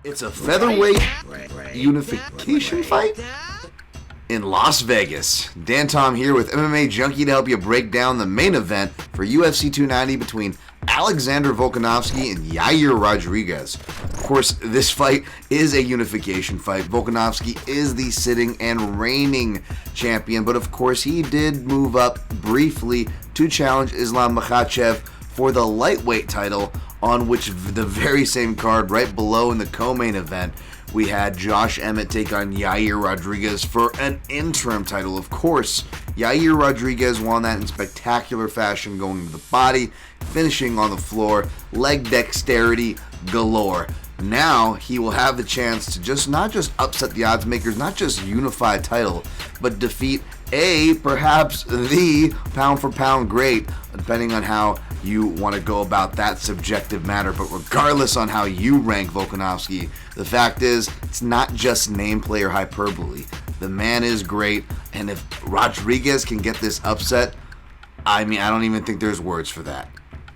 It's a featherweight unification fight in Las Vegas. Dan Tom here with MMA Junkie to help you break down the main event for UFC 290 between Alexander Volkanovski and Yair Rodriguez. Of course, this fight is a unification fight. Volkanovski is the sitting and reigning champion, but of course he did move up briefly to challenge Islam Makhachev for the lightweight title, on which the very same card right below in the co-main event, we had Josh Emmett take on Yair Rodriguez for an interim title. Of course, Yair Rodriguez won that in spectacular fashion, going to the body, finishing on the floor, leg dexterity galore. Now he will have the chance to not just upset the odds makers, not just unify a title, but defeat perhaps the pound for pound great, depending on how you want to go about that subjective matter. But regardless on how you rank Volkanovski, the fact is, it's not just nameplay or hyperbole. The man is great, and if Rodriguez can get this upset, I don't even think there's words for that.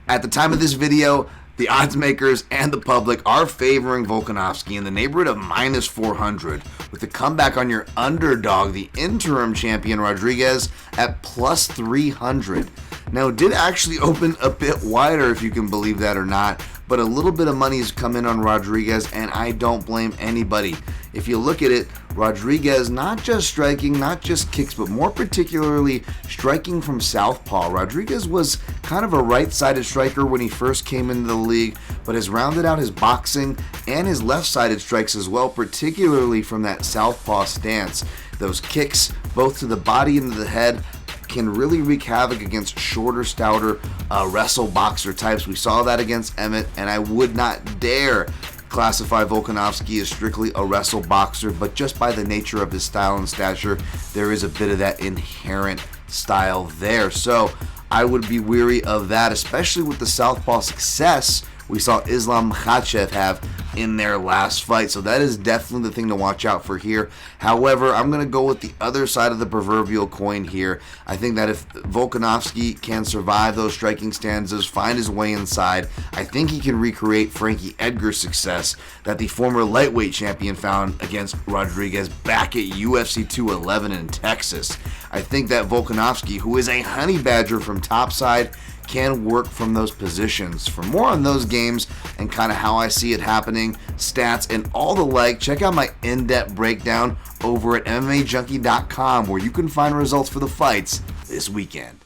At the time of this video, the odds makers and the public are favoring Volkanovski in the neighborhood of minus 400, with the comeback on your underdog, the interim champion Rodriguez, at plus 300. Now, it did actually open a bit wider, if you can believe that or not, but a little bit of money has come in on Rodriguez, and I don't blame anybody. If you look at it, Rodriguez not just striking, not just kicks, but more particularly striking from southpaw. Rodriguez was kind of a right-sided striker when he first came into the league, but has rounded out his boxing and his left-sided strikes as well, particularly from that southpaw stance. Those kicks, both to the body and to the head, can really wreak havoc against shorter, stouter wrestle boxer types. We saw that against Emmett, and I would not dare classify Volkanovski as strictly a wrestle boxer, but just by the nature of his style and stature, there is a bit of that inherent style there. So I would be weary of that, especially with the southpaw success we saw Islam Makhachev have in their last fight. So that is definitely the thing to watch out for here. However, I'm going to go with the other side of the proverbial coin here. I think that if Volkanovski can survive those striking stanzas, find his way inside, I think he can recreate Frankie Edgar's success that the former lightweight champion found against Rodriguez back at UFC 211 in Texas. I think that Volkanovski, who is a honey badger from topside, can work from those positions. For more on those games and kind of how I see it happening, stats, and all the like, check out my in-depth breakdown over at MMAJunkie.com, where you can find results for the fights this weekend.